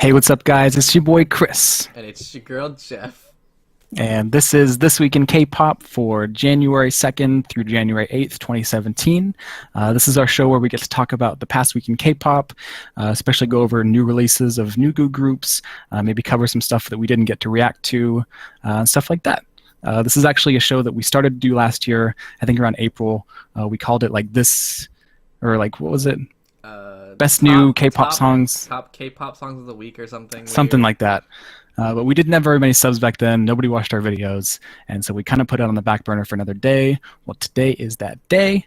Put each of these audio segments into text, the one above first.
Hey, what's up, guys? It's your boy Chris, And it's your girl Jeff. and this is This Week in K-Pop for January 2nd through January 8th, 2017. This is our show where we get to talk about the past week in K-Pop, especially go over new releases of new groups, maybe cover some stuff that we didn't get to react to, stuff like that. This is actually a show that we started to do last year, I think around April. We called it like this, or like, what was it? Best new K-pop songs. Top K-pop songs of the week or something. Something weird. like that. But we didn't have very many subs back then. Nobody watched our videos. And so we kind of put it on the back burner for another day. Well, today is that day.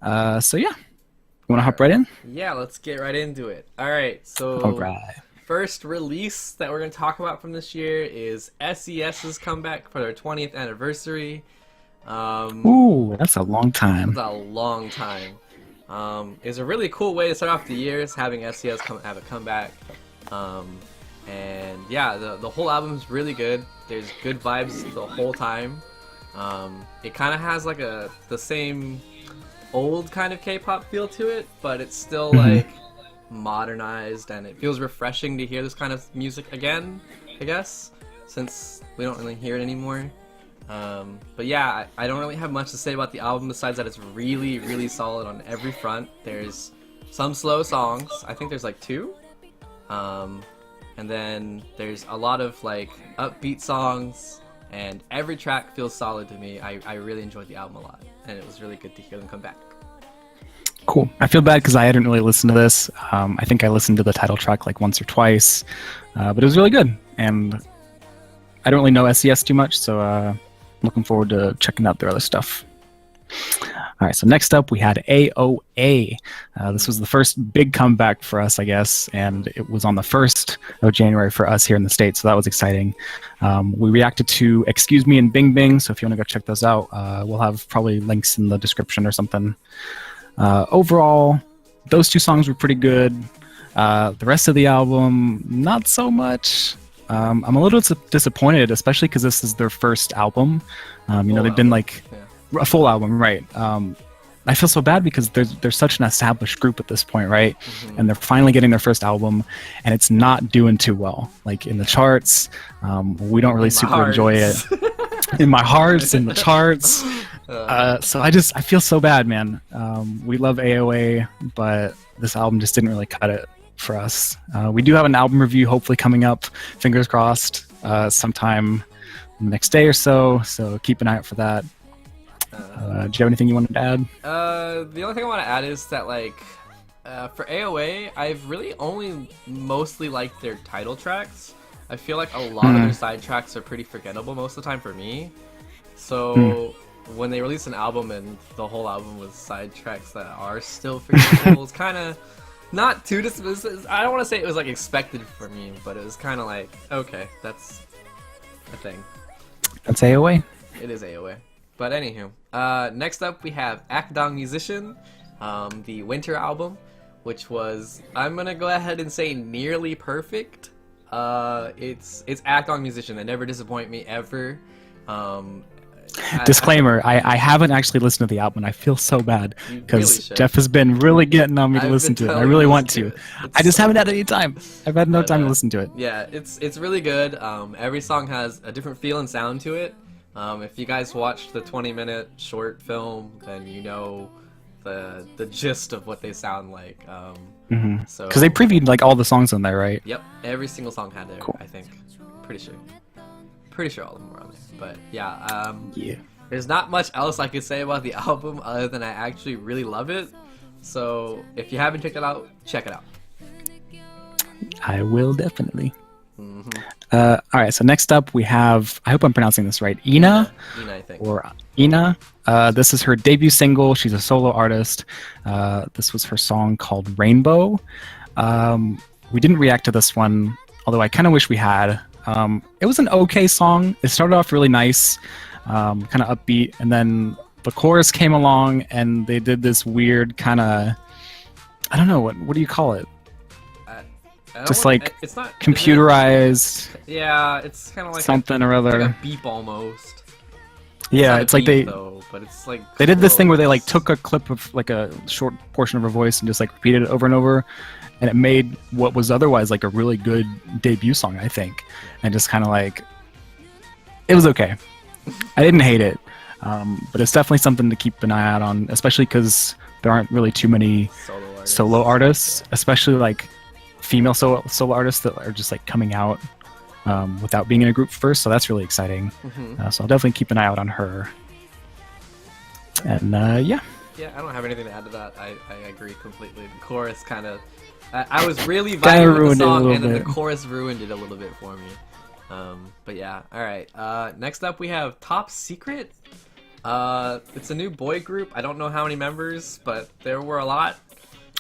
So yeah. You want to hop right in? Yeah, let's get right into it. All right, so All right. first release that we're going to talk about from this year is SES's Come Back for their 20th anniversary. Ooh, that's a long time. It's a long time. It's a really cool way to start off the years, having SES have a comeback. And yeah, the whole album is really good. There's good vibes the whole time. It kind of has like the same old kind of K-pop feel to it, but it's still like modernized, and it feels refreshing to hear this kind of music again, I guess, since we don't really hear it anymore. But yeah, I don't really have much to say about the album besides that it's really, really solid on every front. There's some slow songs. I think there's like two. And then there's a lot of like upbeat songs, and every track feels solid to me. I really enjoyed the album a lot, and it was really good to hear them come back. Cool. I feel bad because I hadn't really listened to this. I think I listened to the title track like once or twice. But it was really good. And I don't really know SES too much, so looking forward to checking out their other stuff. All right, so next up we had AOA. This was the first big comeback for us, I guess, and it was on the 1st of January for us here in the States, so that was exciting. We reacted to Excuse Me and Bing Bing, so if you want to go check those out, we'll have probably links in the description or something. Overall, those two songs were pretty good. The rest of the album, not so much. I'm a little disappointed, especially because this is their first album. They've been like a full album, right? I feel so bad because they're such an established group at this point, right? And they're finally getting their first album, and it's not doing too well. Like in the charts, we don't really super enjoy it. In my hearts, in the charts. So I feel so bad, man. We love AOA, but this album just didn't really cut it for us. We do have an album review hopefully coming up, fingers crossed, sometime the next day or so, so keep an eye out for that. Do you have anything you wanted to add? The only thing I want to add is that like for AOA, I've really only mostly liked their title tracks. I feel like a lot of their side tracks are pretty forgettable most of the time for me. So when they release an album and the whole album was side tracks that are still forgettable, it's kind of not too dismissive. I don't want to say it was like expected for me, but it was kind of like, okay, that's a thing. That's AOA. It is AOA. But anywho, next up we have Akdong Musician, the Winter album, which was, I'm gonna go ahead and say, nearly perfect. It's Akdong Musician. They never disappoint me ever. Disclaimer, I haven't actually listened to the album, and I feel so bad because really Jeff has been really getting on me to listen to it. I really want to. I just haven't had any time. I've had no time to listen to it. Yeah, it's really good. Every song has a different feel and sound to it. If you guys watched the 20-minute short film, then you know the gist of what they sound like. So because they previewed like all the songs on there, right? Yep, every single song had there. Cool. I think, pretty sure all of them were on there. But yeah, there's not much else I could say about the album other than I actually really love it. So if you haven't checked it out, check it out. I will definitely. All right, so next up we have, I hope I'm pronouncing this right, Ina, I think. or Ina. This is her debut single. She's a solo artist. This was her song called Rainbow. We didn't react to this one, although I kind of wish we had. It was an okay song. It started off really nice, kind of upbeat, and then the chorus came along and they did this weird kind of, I don't know, what do you call it? Just like it's not computerized. Yeah, it's kind of like something or other. It's like a beep almost. Yeah, it's like beep, though, but it's like they did this thing where they like took a clip of like a short portion of her voice and just like repeated it over and over, and it made what was otherwise like a really good debut song, I think, and just kind of like, it was okay. I didn't hate it, but it's definitely something to keep an eye out on, especially because there aren't really too many solo artists, especially like female solo artists that are just like coming out without being in a group first. So that's really exciting. So I'll definitely keep an eye out on her. And yeah. Yeah, I don't have anything to add to that. I agree completely. The chorus kind of... I was really vibing with the song, and then the chorus ruined it a little bit for me. But yeah, alright. Next up we have Top Secret. It's a new boy group. I don't know how many members, but there were a lot.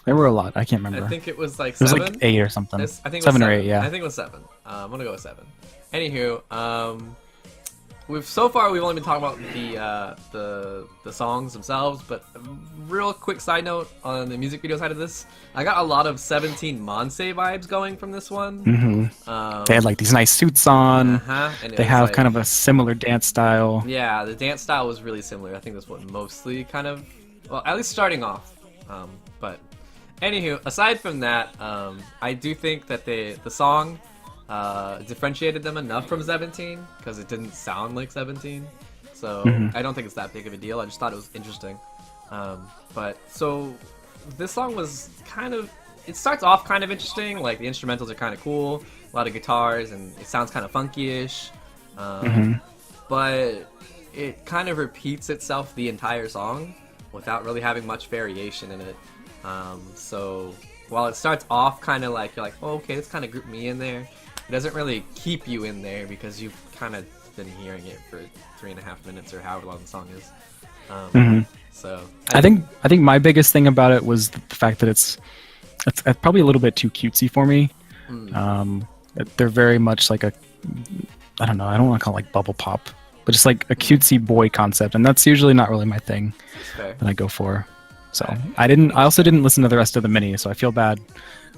There were a lot. I can't remember. I think it was like 7. It was like 8 or something. I think it was 7 or 8, yeah. I think it was 7. I'm gonna go with 7. Anywho, so far we've only been talking about the songs themselves, but a real quick side note on the music video side of this, I got a lot of 17 Monse vibes going from this one. They had like these nice suits on. And they have like, kind of a similar dance style. Yeah, the dance style was really similar. I think that's what mostly kind of, well, at least starting off. But anywho, aside from that, I do think that the song differentiated them enough from 17 because it didn't sound like 17, so I don't think it's that big of a deal. I just thought it was interesting. But so this song was kind of, it starts off kind of interesting, like the instrumentals are kind of cool, a lot of guitars, and it sounds kind of funky-ish, but it kind of repeats itself the entire song without really having much variation in it. So while it starts off kind of like, you're like, oh, okay, let's kind of group me in there, it doesn't really keep you in there because you've kind of been hearing it for 3.5 minutes or however long the song is. So I think my biggest thing about it was the fact that it's probably a little bit too cutesy for me. They're very much like a, I don't know, I don't want to call it like bubble pop, but just like a cutesy boy concept, and that's usually not really my thing that I go for. So I also didn't listen to the rest of the mini, so I feel bad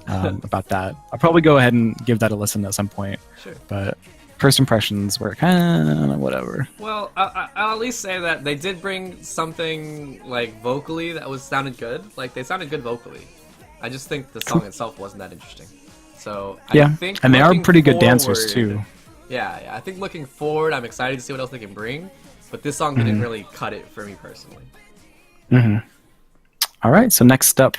about that. I'll probably go ahead and give that a listen at some point. Sure. But first impressions were kind of whatever. Well, I'll at least say that they did bring something like vocally that sounded good. Like they sounded good vocally. I just think the song itself wasn't that interesting. So I think, and they are pretty good dancers too. Yeah, I think looking forward, I'm excited to see what else they can bring. But this song didn't really cut it for me personally. All right, so next up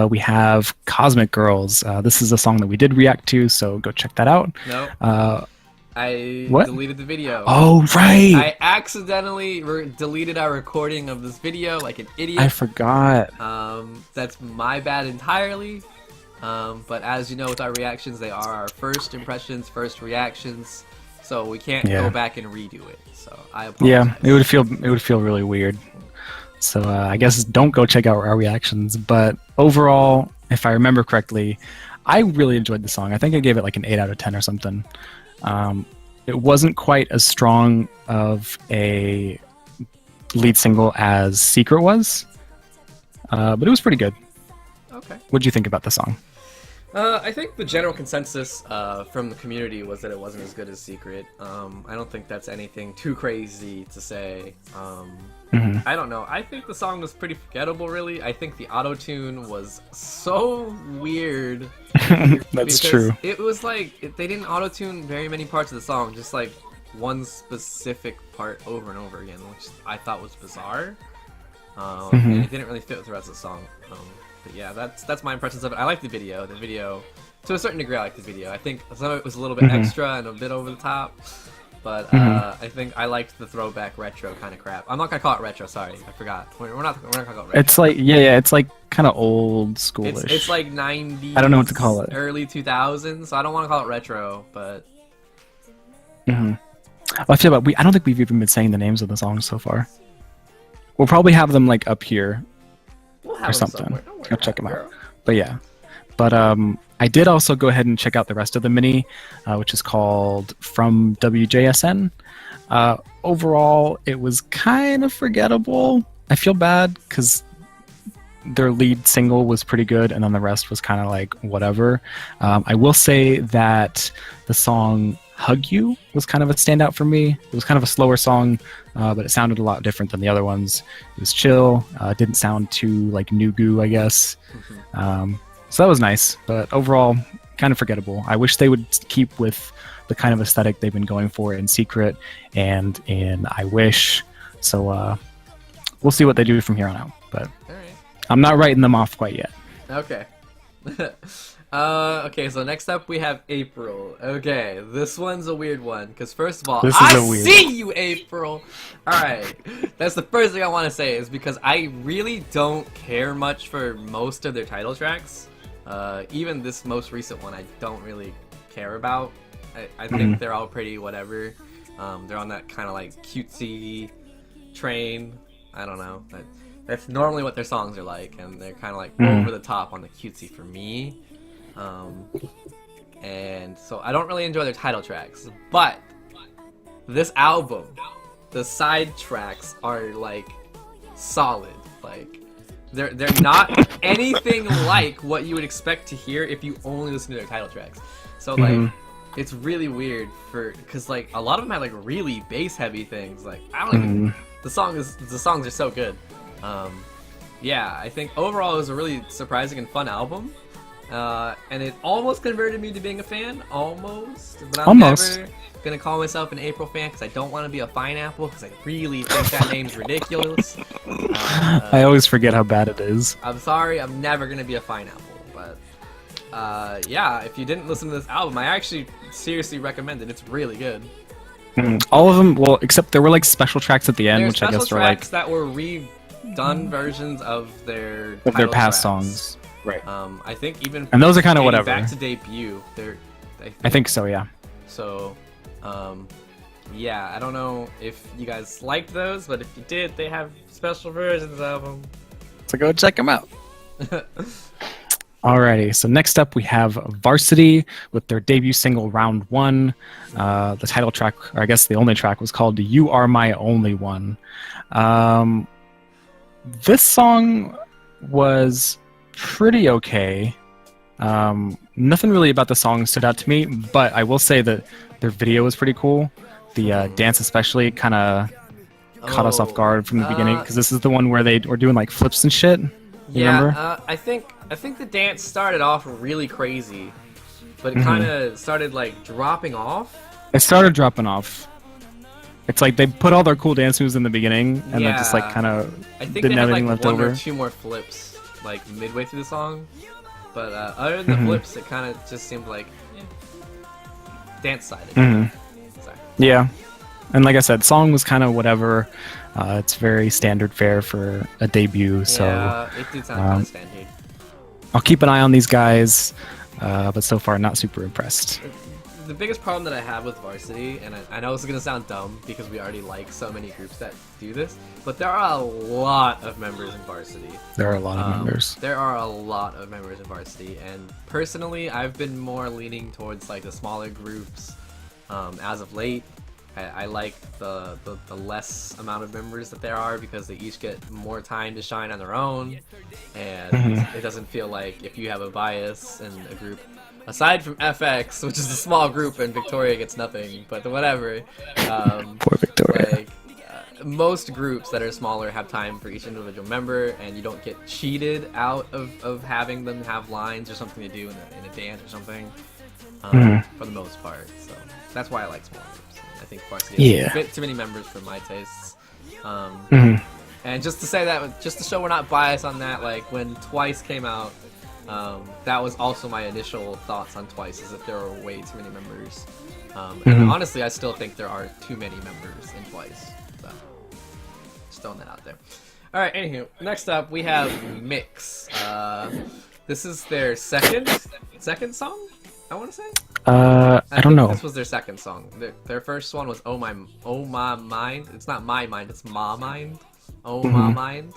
we have Cosmic Girls. This is a song that we did react to, so go check that out. No. I deleted the video. Oh, right! I accidentally deleted our recording of this video like an idiot. I forgot. That's my bad entirely. But as you know, with our reactions, they are our first impressions, first reactions, so we can't go back and redo it. So I apologize. Yeah, it would feel really weird. So I guess don't go check out our reactions. But overall, if I remember correctly, I really enjoyed the song. I think I gave it like an 8 out of 10 or something. It wasn't quite as strong of a lead single as Secret was, but it was pretty good. Okay. What did you think about the song? I think the general consensus from the community was that it wasn't as good as Secret. I don't think that's anything too crazy to say. I don't know. I think the song was pretty forgettable, really. I think the auto-tune was so weird. That's true. It was like, they didn't auto-tune very many parts of the song, just like one specific part over and over again, which I thought was bizarre. And it didn't really fit with the rest of the song. But yeah, that's my impressions of it. I like the video. The video, to a certain degree, I like the video. I think some of it was a little bit extra and a bit over the top. But I think I liked the throwback retro kind of crap. I'm not gonna call it retro. Sorry, I forgot. We're not gonna call it retro. It's like it's like kind of old schoolish. It's like 90s. I don't know what to call it. Early 2000s. So I don't want to call it retro, but. Well, I feel about I don't think we've even been saying the names of the songs so far. We'll probably have them like up here or something. I'll check them out. But yeah. But I did also go ahead and check out the rest of the mini, which is called From WJSN. Overall, it was kind of forgettable. I feel bad because their lead single was pretty good, and then the rest was kind of like whatever. I will say that the song Hug You was kind of a standout for me. It was kind of a slower song, but it sounded a lot different than the other ones. It was chill. Didn't sound too like new goo, I guess. So that was nice, but overall, kind of forgettable. I wish they would keep with the kind of aesthetic they've been going for in Secret and in I Wish. So we'll see what they do from here on out. But All right. I'm not writing them off quite yet. Okay. Okay, so next up we have April. Okay, this one's a weird one, because first of all, This is I a weird see you, April! Alright, that's the first thing I want to say, is because I really don't care much for most of their title tracks. Even this most recent one I don't really care about. I think they're all pretty whatever. They're on that kind of like cutesy train. I don't know. That's normally what their songs are like, and they're kind of like over the top on the cutesy for me. And so I don't really enjoy their title tracks, but this album, the side tracks are like solid. Like they're not anything like what you would expect to hear if you only listen to their title tracks. So like it's really weird because like a lot of them have like really bass heavy things. Like I don't even the songs are so good. Yeah, I think overall it was a really surprising and fun album. And it almost converted me to being a fan, almost. But I'm never gonna call myself an April fan because I don't want to be a Pineapple because I really think that name's ridiculous. I always forget how bad it is. I'm sorry, I'm never gonna be a Pineapple. But yeah, if you didn't listen to this album, I actually seriously recommend it. It's really good. All of them, well, except there were like special tracks at the end, There's which I guess were like that were redone versions of their past tracks. songs. Right. I think even and those are kind of whatever. Back to debut, I think so, yeah. So, yeah, I don't know if you guys liked those, but if you did, they have special versions of them. So go check them out. Alrighty, so next up we have Varsity with their debut single Round 1. The title track, or I guess the only track, was called You Are My Only One. This song was pretty okay. Nothing really about the song stood out to me, but I will say that their video was pretty cool. The dance especially kind of caught us off guard from the beginning, because this is the one where they were doing like flips and shit. Remember? I think the dance started off really crazy, but it kind of started like dropping off. It started dropping off. It's like they put all their cool dance moves in the beginning, and then just like kind of didn't have like left one over. Or two more flips like midway through the song, but other than the flips, it kind of just seemed like dance sided. Yeah, and like I said, song was kind of whatever. It's very standard fare for a debut, so yeah, it did sound kind of standard. I'll keep an eye on these guys, but so far not super impressed. The biggest problem that I have with Varsity, and I know this is going to sound dumb because we already like so many groups that do this, but there are a lot of members in Varsity. There are a lot of members. There are a lot of members in Varsity, and personally, I've been more leaning towards like the smaller groups as of late. I like the less amount of members that there are because they each get more time to shine on their own, and it doesn't feel like if you have a bias in a group, aside from FX, which is a small group and Victoria gets nothing, but whatever. Poor Victoria. Like, most groups that are smaller have time for each individual member, and you don't get cheated out of having them have lines or something to do in a dance or something, for the most part. So that's why I like smaller groups. I think Varsity has a bit too many members for my tastes. And just to say that, just to show we're not biased on that, like when Twice came out, that was also my initial thoughts on Twice, is that there are way too many members. And honestly, I still think there are too many members in Twice. So, just throwing that out there. Alright, anywho, next up we have Mix. This is their second song, I want to say? I don't know. This was their second song. Their first one was Oh My Mind. It's not My Mind, it's Ma Mind. Oh My Mind.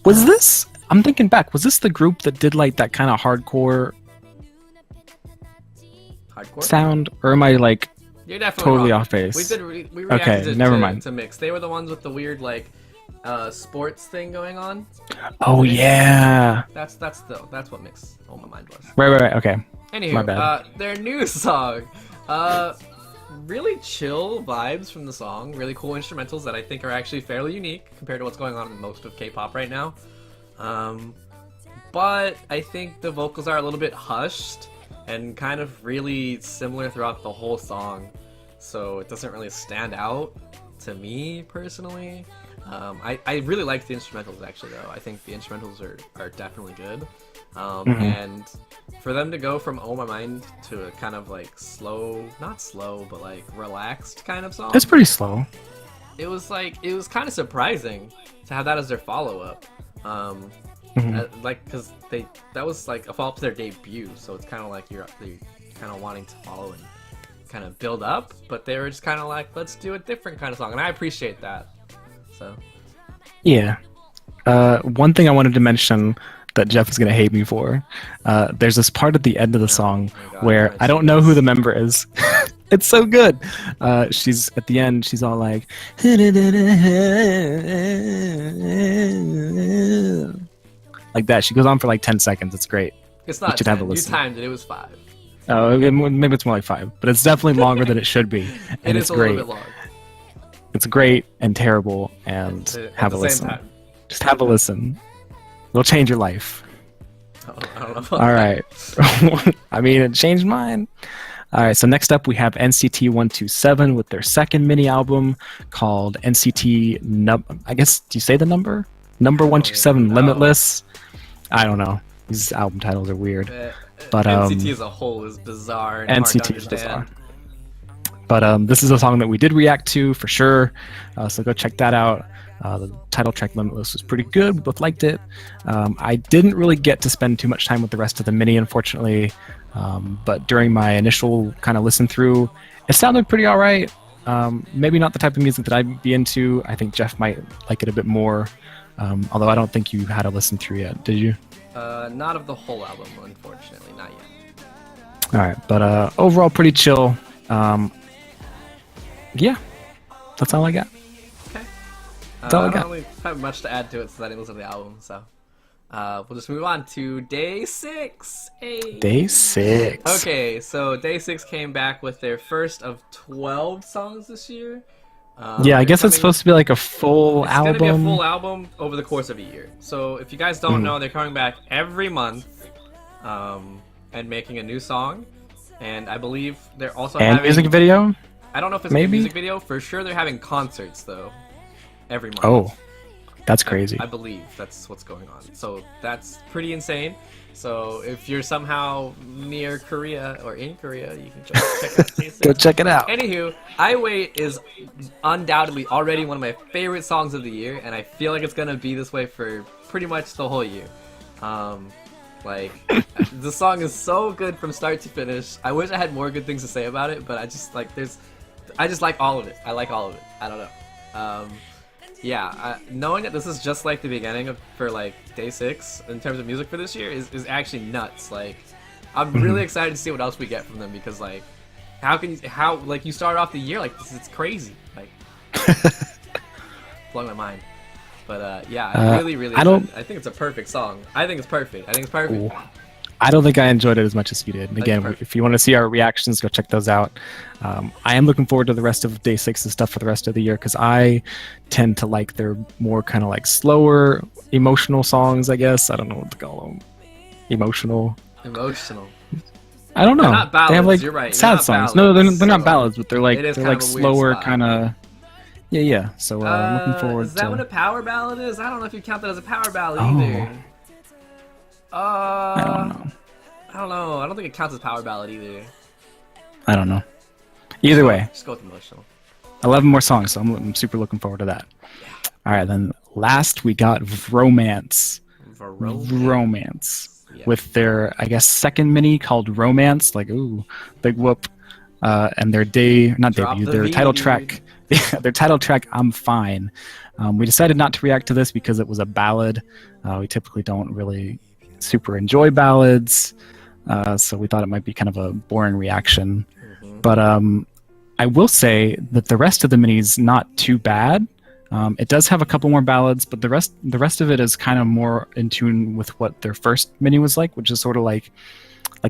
Was this? I'm thinking back. Was this the group that did like that kind of hardcore sound, or am I like You're definitely totally wrong. off base? We reacted never mind. to Mix. They were the ones with the weird like sports thing going on. Oh yeah. That's what Mix Oh My Mind was. Right. Okay. Anywho, My bad. Their new song, really chill vibes from the song, really cool instrumentals that I think are actually fairly unique compared to what's going on in most of K-pop right now. but I think the vocals are a little bit hushed and kind of really similar throughout the whole song, so it doesn't really stand out to me personally. I really like the instrumentals actually though. I think the instrumentals are definitely good. And for them to go from Oh My Mind to a kind of like slow, not slow, but like relaxed kind of song. It's pretty slow. It was kind of surprising to have that as their follow-up. Like, because that was like a follow-up to their debut, so it's kind of like they're kind of wanting to follow and kind of build up, but they were just kind of like, let's do a different kind of song, and I appreciate that. So Yeah. One thing I wanted to mention that Jeff is gonna hate me for. There's this part at the end of the song where I don't know who the member is. It's so good. She's at the end. She's all like, like that. She goes on for like 10 seconds. It's great. it's not should have a 10. You listen. timed it. It was 5. Oh, maybe it's more like 5, but it's definitely longer than it should be, and It it's is a great. little bit long. It's great and terrible, and At have a the listen. same time. Just have a listen. It'll change your life. I don't know about All that. right. I mean, it changed mine. All right. So next up, we have NCT 127 with their second mini album called NCT. I guess, do you say the number? Number 127 know. Limitless. I don't know. These album titles are weird. But NCT as a whole is bizarre and hard to NCT is bizarre. understand. But this is a song that we did react to for sure. So go check that out. The title track Limitless was pretty good. We both liked it. I didn't really get to spend too much time with the rest of the mini, unfortunately. But during my initial kind of listen through, it sounded pretty all right. Maybe not the type of music that I'd be into. I think Jeff might like it a bit more. Although I don't think you had a listen through yet. Did you? Not of the whole album, unfortunately. Not yet. All right. But overall, pretty chill. Yeah. That's all I got. Okay. That's all I I got. don't really have much to add to it since I didn't listen to the album, so we'll just move on to day 6. Hey. Day 6. Okay, so day 6 came back with their first of 12 songs this year. Yeah, I guess it's coming- supposed to be like a full It's album. gonna be a full album over the course of a year. So if you guys don't know, they're coming back every month, and making a new song. And I believe they're also and having music video. I don't know if it's a maybe? music video. For sure, they're having concerts though, every month. Oh, that's crazy. I believe that's what's going on. So that's pretty insane. So if you're somehow near Korea or in Korea, you can just check out Day 6. Go check it out. Anywho, I Wait is undoubtedly already one of my favorite songs of the year, and I feel like it's gonna be this way for pretty much the whole year. Like, the song is so good from start to finish. I wish I had more good things to say about it, but I just like all of it. I like all of it. I don't know. Yeah, knowing that this is just like the beginning for like day 6 in terms of music for this year is actually nuts. Like, I'm really excited to see what else we get from them because like, how like you start off the year like this? It's crazy. Like, blowing my mind. But yeah, I really I don't- I think it's a perfect song. I think it's perfect. Ooh. I don't think I enjoyed it as much as you did. And again, perfect. if you want to see our reactions, go check those out. I am looking forward to the rest of day 6 and stuff for the rest of the year because I tend to like their more kind of like slower, emotional songs. I guess I don't know what to call them. Emotional. I don't know. They're not They have ballads, like you're right. sad They're songs. not No, ballads, they're not so ballads, but they're like it is they're kind like of a weird slower spot. kind of. Yeah. So I'm looking forward is that to. what a power ballad is? I don't know if you count that as a power ballad Oh. either. I don't know. I don't know. I don't think it counts as power ballad either. I don't know. Either way, Just go with emotional. 11 more songs, so I'm super looking forward to that. All right, then last we got Romance. Romance. Yeah. With their, I guess, second mini called Romance. Like, ooh, big whoop. And their Drop debut, the their V, title dude. track. Their title track, I'm Fine. We decided not to react to this because it was a ballad. We typically don't really super enjoy ballads. So we thought it might be kind of a boring reaction. But I will say that the rest of the mini's not too bad. It does have a couple more ballads, but the rest of it is kind of more in tune with what their first mini was like, which is sort of like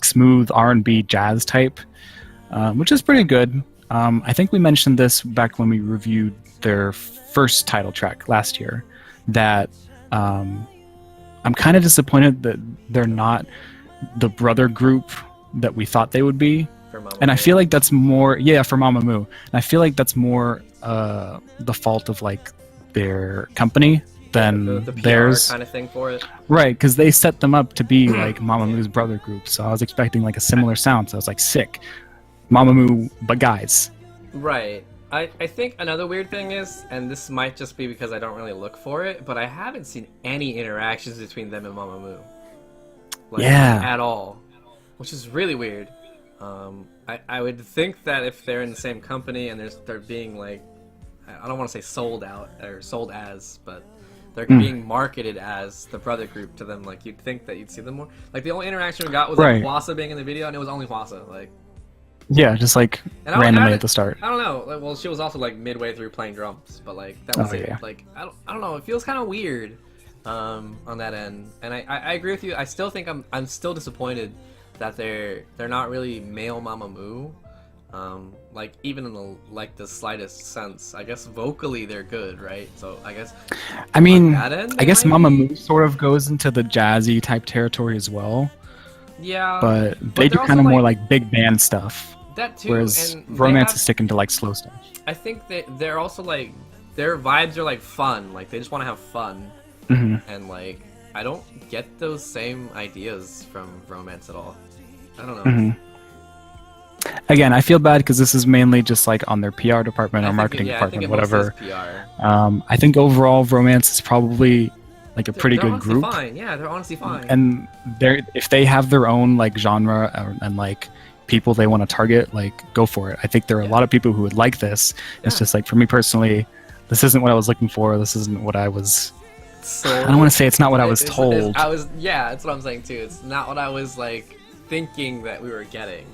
smooth R&B jazz type, which is pretty good. I think we mentioned this back when we reviewed their first title track last year, that I'm kind of disappointed that they're not the brother group that we thought they would be. For Mamamoo. And I feel like that's more, yeah, for Mamamoo. And I feel like that's more the fault of like their company than the PR theirs. kind of thing for it. Right, because they set them up to be like Mamamoo's brother group. So I was expecting like a similar sound. So I was like, sick. Mamamoo, but guys. Right. I think another weird thing is, and this might just be because I don't really look for it, but I haven't seen any interactions between them and Mamamoo. Like, Yeah. At all. Which is really weird. I would think that if they're in the same company and they're being like, I don't want to say sold out or sold as, but they're being marketed as the brother group to them, like you'd think that you'd see them more. Like the only interaction we got was like Hwasa being in the video, and it was only Hwasa. Like, yeah, just like randomly at the start. I don't know. Like, well, she was also like midway through playing drums, but like that was it. Yeah. Like I don't know. It feels kind of weird on that end, and I agree with you. I still think I'm still disappointed that they're not really male Mamamoo. Like even in the slightest sense. I guess vocally they're good, right? So I guess I mean, on that end, I guess might Mamamoo be. sort of goes into the jazzy type territory as well. Yeah, But they do they're kind of also, more like big band stuff. that too. Whereas And Romance is sticking to like slow stuff. I think they're also like their vibes are like fun. Like they just want to have fun, and like I don't get those same ideas from Romance at all. I don't know. Again, I feel bad because this is mainly just like on their PR department or marketing department, whatever. PR. I think overall Romance is probably like a pretty They're good honestly group. Fine. Yeah, they're honestly fine. And if they have their own like genre and like people they want to target, like go for it. I think there are a lot of people who would like this. It's just like for me personally, this isn't what I was looking for. This isn't what I was. I don't want to say it's not what I was told. Yeah, that's what I'm saying too. It's not what I was like thinking that we were getting.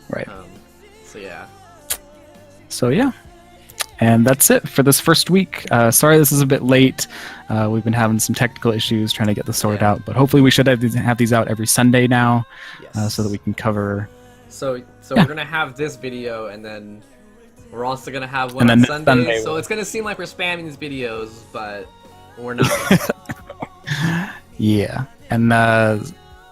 Right. So yeah. So yeah. And that's it for this first week. Sorry this is a bit late. We've been having some technical issues trying to get this sorted out, but hopefully we should have these out every Sunday now, so that we can cover. So we're gonna have this video, and then we're also gonna have one on Sunday. So it's gonna seem like we're spamming these videos, but we're not. Yeah, and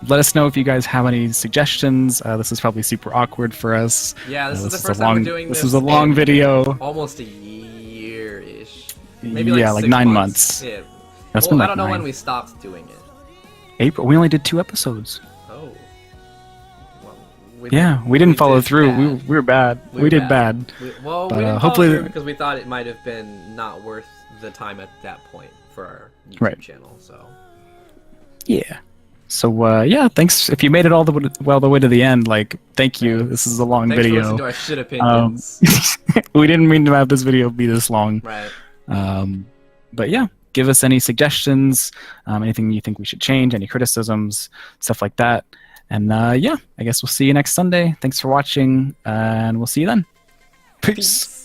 let us know if you guys have any suggestions. This is probably super awkward for us. Yeah, this is the first time we're doing this. This is a long video. Almost a year-ish. Maybe like 9 months. Yeah. That's Well, been like I don't know 9. when we stopped doing it. April. We only did 2 episodes. Oh. Well, we didn't follow did through. bad. We were bad. We did bad. We didn't hopefully follow through because we thought it might have been not worth the time at that point for our YouTube channel. So. Yeah. So yeah, thanks if you made it all the way to the end. Like, thank you. This is a long Thanks video. for listening to our shit opinions. We didn't mean to have this video be this long. Right. But yeah, give us any suggestions, anything you think we should change, any criticisms, stuff like that. And yeah, I guess we'll see you next Sunday. Thanks for watching, and we'll see you then. Peace.